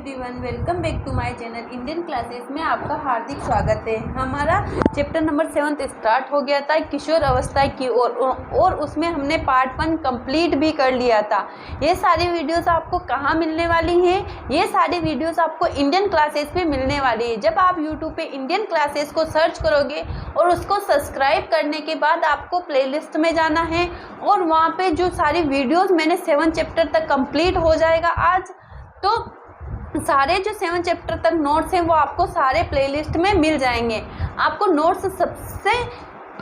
Everyone, welcome back to my channel Indian classes में आपका हार्दिक स्वागत है। हमारा चैप्टर नंबर 7 स्टार्ट हो गया था किशोर अवस्था की और उसमें हमने पार्ट 1 कंप्लीट भी कर लिया था। ये सारी वीडियोस आपको कहाँ मिलने वाली हैं? ये सारी वीडियोस आपको इंडियन क्लासेस पे मिलने वाली है। जब आप यूट्यूब पे इंडियन क्लासेस को सर्च करोगे और उसको सब्सक्राइब करने के बाद आपको प्लेलिस्ट में जाना है और वहाँ पे जो सारी वीडियोस मैंने 7 चैप्टर तक कंप्लीट हो जाएगा आज, तो सारे जो 7 चैप्टर तक नोट्स हैं वो आपको सारे प्लेलिस्ट में मिल जाएंगे। आपको नोट्स सबसे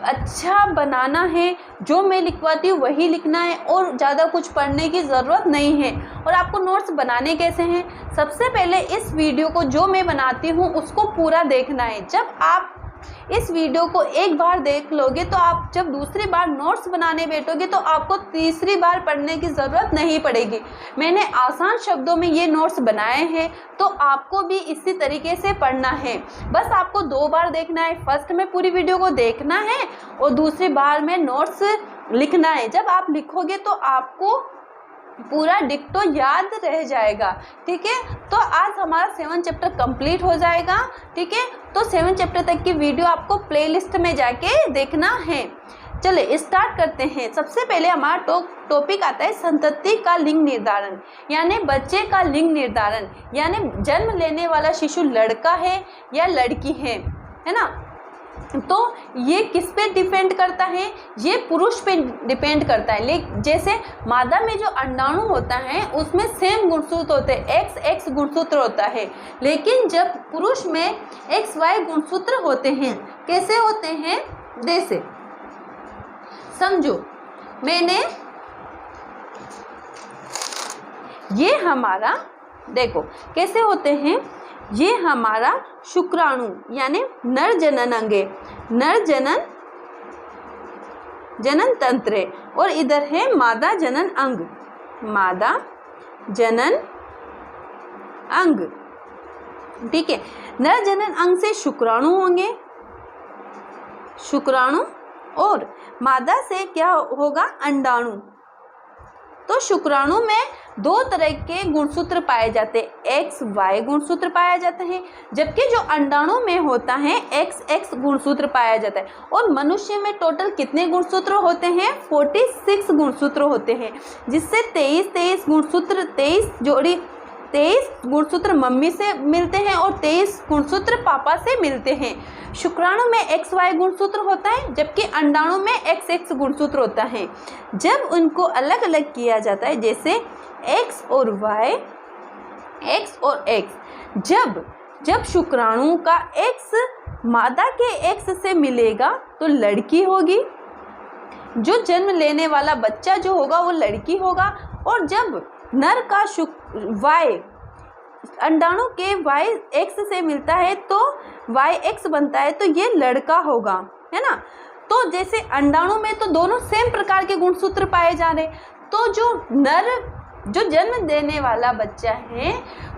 अच्छा बनाना है, जो मैं लिखवाती हूँ वही लिखना है और ज़्यादा कुछ पढ़ने की ज़रूरत नहीं है। और आपको नोट्स बनाने कैसे हैं? सबसे पहले इस वीडियो को जो मैं बनाती हूँ उसको पूरा देखना है। जब आप इस वीडियो को एक बार देख लोगे तो आप जब दूसरी बार नोट्स बनाने बैठोगे तो आपको तीसरी बार पढ़ने की ज़रूरत नहीं पड़ेगी। मैंने आसान शब्दों में ये नोट्स बनाए हैं, तो आपको भी इसी तरीके से पढ़ना है। बस आपको 2 बार देखना है। फर्स्ट में पूरी वीडियो को देखना है और दूसरी बार में नोट्स लिखना है। जब आप लिखोगे तो आपको पूरा डिक्टो याद रह जाएगा। ठीक है, तो आज हमारा 7 चैप्टर कंप्लीट हो जाएगा। ठीक है, तो 7 चैप्टर तक की वीडियो आपको प्लेलिस्ट में जाके देखना है। चलिए स्टार्ट करते हैं। सबसे पहले हमारा टॉपिक आता है संतति का लिंग निर्धारण, यानी बच्चे का लिंग निर्धारण, यानी जन्म लेने वाला शिशु लड़का है या लड़की है ना। तो ये किस पे डिपेंड करता है? ये पुरुष पे डिपेंड करता है। लेकिन जैसे मादा में जो अंडाणु होता है उसमें सेम गुणसूत्र होते हैं, XX गुणसूत्र होता है। लेकिन जब पुरुष में XY गुणसूत्र होते हैं। कैसे होते हैं? जैसे समझो, मैंने ये हमारा देखो कैसे होते हैं। ये हमारा शुक्राणु यानी नर जनन अंग है, नर जनन तंत्र है। और इधर है मादा जनन अंग, मादा जनन अंग। ठीक है, नर जनन अंग से शुक्राणु होंगे, शुक्राणु, और मादा से क्या होगा? अंडाणु। तो शुक्राणु में 2 तरह के गुणसूत्र पाए जाते हैं, XY गुणसूत्र पाया जाता है, जबकि जो अंडाणु में होता है XX गुणसूत्र पाया जाता है। और मनुष्य में टोटल कितने गुणसूत्र होते हैं? 46 गुणसूत्र होते हैं, जिससे 23 गुणसूत्र 23 गुणसूत्र मम्मी से मिलते हैं और 23 गुणसूत्र पापा से मिलते हैं। शुक्राणु में XY गुणसूत्र होता है, जबकि अंडाणु में XX गुणसूत्र होता है। जब उनको अलग अलग किया जाता है, जैसे X और Y, X और X, जब शुक्राणु का X मादा के X से मिलेगा तो लड़की होगी, जो जन्म लेने वाला बच्चा जो होगा वो लड़की होगा। और जब नर का Y अंडाणु के Y X से मिलता है तो YX बनता है, तो ये लड़का होगा, है ना। तो जैसे अंडाणु में तो दोनों सेम प्रकार के गुणसूत्र पाए जा रहे, तो जो जन्म देने वाला बच्चा है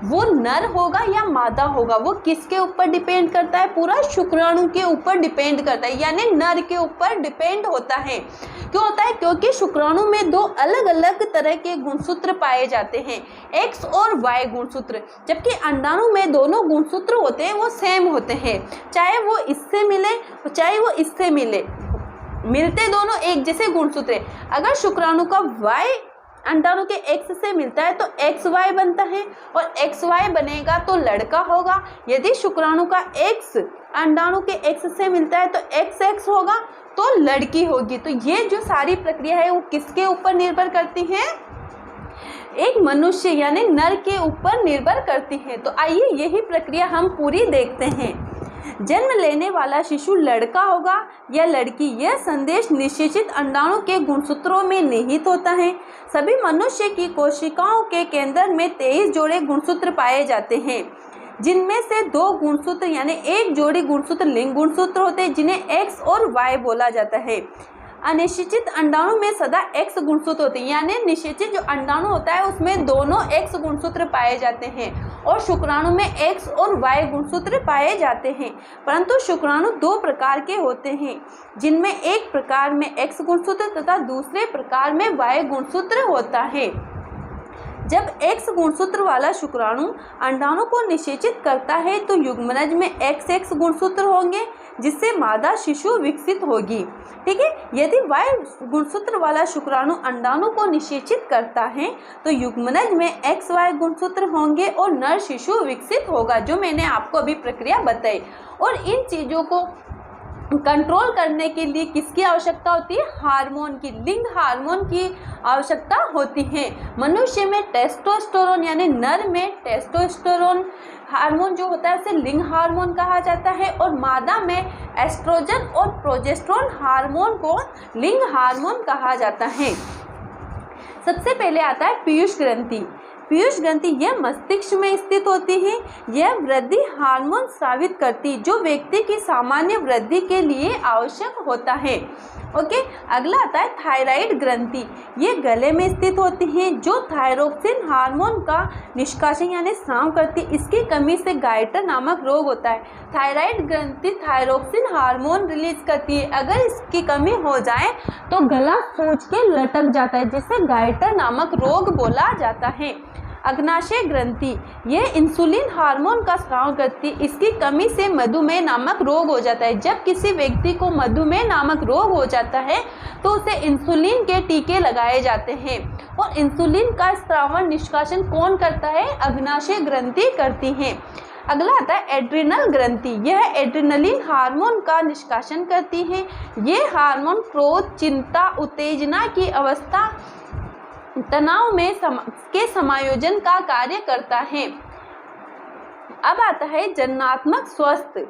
वो नर होगा या मादा होगा, वो किसके ऊपर डिपेंड करता है? पूरा शुक्राणु के ऊपर डिपेंड करता है, यानी नर के ऊपर डिपेंड होता है। क्यों होता है? क्योंकि शुक्राणु में 2 अलग अलग तरह के गुणसूत्र पाए जाते हैं, X और Y गुणसूत्र, जबकि अंडाणु में दोनों गुणसूत्र होते हैं वो सेम होते हैं, चाहे वो इससे मिले चाहे वो इससे मिलते दोनों एक जैसे गुणसूत्र है। अगर शुक्राणु का Y अंडाणु के X से मिलता है तो XY बनता है, और XY बनेगा तो लड़का होगा। यदि शुक्राणु का X अंडाणु के X से मिलता है तो XX होगा, तो लड़की होगी। तो ये जो सारी प्रक्रिया है वो किसके ऊपर निर्भर करती है? एक मनुष्य यानी नर के ऊपर निर्भर करती है। तो आइए यही प्रक्रिया हम पूरी देखते हैं। जन्म लेने वाला शिशु लड़का होगा या लड़की, यह संदेश निश्चित अंडाणु के गुणसूत्रों में निहित होता है। सभी मनुष्य की कोशिकाओं के केंद्र में 23 जोड़े गुणसूत्र पाए जाते हैं, जिनमें से 2 गुणसूत्र यानी एक जोड़ी गुणसूत्र लिंग गुणसूत्र होते हैं, जिन्हें X और Y बोला जाता है। अनिश्चित अंडाणु में सदा X गुणसूत्र होते हैं, यानी निश्चित जो अंडाणु होता है उसमें दोनों X गुणसूत्र पाए जाते हैं, और शुक्राणु में X और Y गुणसूत्र पाए जाते हैं। परंतु शुक्राणु 2 प्रकार के होते हैं, जिनमें एक प्रकार में X गुणसूत्र तथा दूसरे प्रकार में Y गुणसूत्र होता है। जब X गुणसूत्र वाला शुक्राणु अंडाणु को निषेचित करता है तो युग्मनज में XX गुणसूत्र होंगे जिससे मादा शिशु विकसित होगी। ठीक है, यदि Y गुणसूत्र वाला शुक्राणु अंडाणु को निषेचित करता है तो युग्मनज में XY गुणसूत्र होंगे और नर शिशु विकसित होगा, जो मैंने आपको अभी प्रक्रिया बताई। और इन चीज़ों को कंट्रोल करने के लिए किसकी आवश्यकता होती है? हार्मोन की, लिंग हार्मोन की आवश्यकता होती है। मनुष्य में टेस्टोस्टेरोन यानी नर में टेस्टोस्टेरोन हार्मोन जो होता है उसे लिंग हार्मोन कहा जाता है, और मादा में एस्ट्रोजन और प्रोजेस्टेरोन हार्मोन को लिंग हार्मोन कहा जाता है। सबसे पहले आता है पीयूष ग्रंथि। पीयूष ग्रंथि यह मस्तिष्क में स्थित होती है। यह वृद्धि हार्मोन स्रावित करती जो व्यक्ति की सामान्य वृद्धि के लिए आवश्यक होता है। ओके, अगला आता है थायराइड ग्रंथि। ये गले में स्थित होती है जो थायरोक्सिन हार्मोन का निष्कासन यानी स्राव करती। इसकी कमी से गाइटर नामक रोग होता है। थायराइड ग्रंथि थायरोक्सिन हार्मोन रिलीज करती है। अगर इसकी कमी हो जाए तो गला सूज के लटक जाता है, जिसे गाइटर नामक रोग बोला जाता है। अग्नाशय ग्रंथि यह इंसुलिन हार्मोन का स्राव करती। इसकी कमी से मधुमेह नामक रोग हो जाता है। जब किसी व्यक्ति को मधुमेह नामक रोग हो जाता है तो उसे इंसुलिन के टीके लगाए जाते हैं, और इंसुलिन का स्रावन निष्कासन कौन करता है? अग्नाशय ग्रंथि करती है। अगला आता है एड्रिनल ग्रंथि। यह एड्रिनलिन हार्मोन का निष्कासन करती है। ये हार्मोन क्रोध, चिंता, उत्तेजना की अवस्था, तनाव में के समायोजन का कार्य करता है। अब आता है जननात्मक स्वास्थ्य।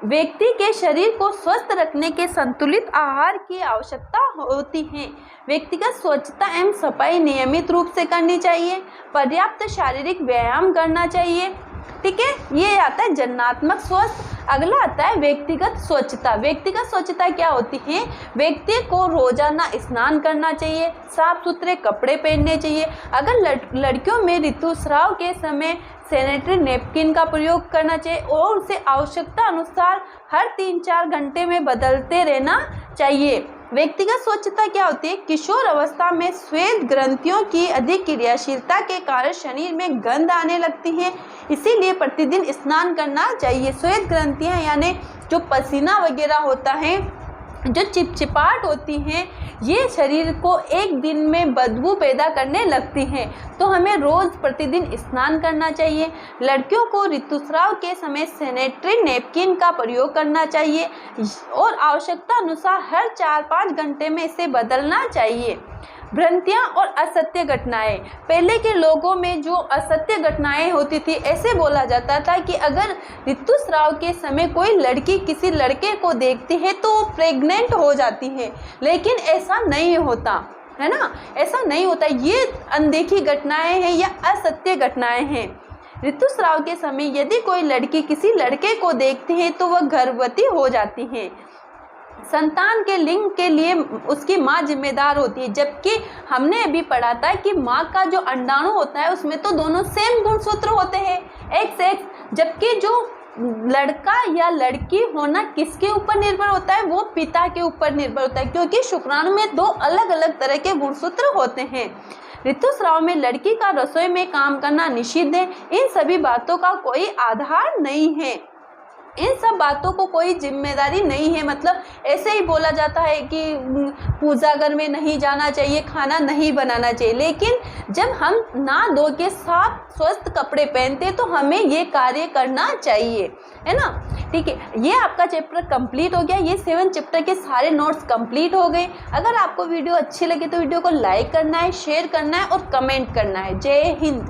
व्यक्ति के शरीर को स्वस्थ रखने के संतुलित आहार की आवश्यकता होती है। व्यक्तिगत स्वच्छता एवं सफाई नियमित रूप से करनी चाहिए। पर्याप्त शारीरिक व्यायाम करना चाहिए। ठीक है, ये आता है जननात्मक स्वास्थ्य। अगला आता है व्यक्तिगत स्वच्छता। व्यक्तिगत स्वच्छता क्या होती है? व्यक्ति को रोजाना स्नान करना चाहिए, साफ सुथरे कपड़े पहनने चाहिए। अगर लड़कियों में ऋतुस्राव के समय सैनिटरी नैपकिन का प्रयोग करना चाहिए, और उसे आवश्यकता अनुसार हर 3-4 घंटे में बदलते रहना चाहिए। व्यक्तिगत स्वच्छता क्या होती है? किशोर अवस्था में श्वेत ग्रंथियों की अधिक क्रियाशीलता के कारण शरीर में गंध आने लगती है, इसीलिए प्रतिदिन स्नान करना चाहिए। श्वेत ग्रंथियां यानी जो पसीना वगैरह होता है, जो चिपचिपाहट होती हैं, ये शरीर को एक दिन में बदबू पैदा करने लगती हैं, तो हमें रोज़ प्रतिदिन स्नान करना चाहिए। लड़कियों को ऋतुस्राव के समय सैनिटरी नैपकिन का प्रयोग करना चाहिए, और आवश्यकता अनुसार हर 4-5 घंटे में इसे बदलना चाहिए। भ्रांतियाँ और असत्य घटनाएं। पहले के लोगों में जो असत्य घटनाएं होती थी, ऐसे बोला जाता था कि अगर ऋतुस्राव के समय कोई लड़की किसी लड़के को देखती है तो वो प्रेग्नेंट हो जाती है, लेकिन ऐसा नहीं होता है ना, ऐसा नहीं होता। ये अनदेखी घटनाएं हैं या असत्य घटनाएं हैं। ऋतुस्राव के समय यदि कोई लड़की किसी लड़के को देखती है तो वह गर्भवती हो जाती है। संतान के लिंग के लिए उसकी माँ जिम्मेदार होती है, जबकि हमने अभी पढ़ा था कि माँ का जो अंडाणु होता है उसमें तो दोनों सेम गुणसूत्र होते हैं, XX, जबकि जो लड़का या लड़की होना किसके ऊपर निर्भर होता है? वो पिता के ऊपर निर्भर होता है, क्योंकि शुक्राणु में 2 अलग अलग तरह के गुणसूत्र होते हैं। ऋतुस्राव में लड़की का रसोई में काम करना निषिद्ध है। इन सभी बातों का कोई आधार नहीं है, इन सब बातों को कोई जिम्मेदारी नहीं है। मतलब ऐसे ही बोला जाता है कि पूजा घर में नहीं जाना चाहिए, खाना नहीं बनाना चाहिए, लेकिन जब हम नहा धो के साफ स्वस्थ कपड़े पहनते तो हमें ये कार्य करना चाहिए, है ना। ठीक है, ये आपका चैप्टर कंप्लीट हो गया। ये 7 चैप्टर के सारे नोट्स कंप्लीट हो गए। अगर आपको वीडियो अच्छी लगे तो वीडियो को लाइक करना है, शेयर करना है और कमेंट करना है। जय हिंद।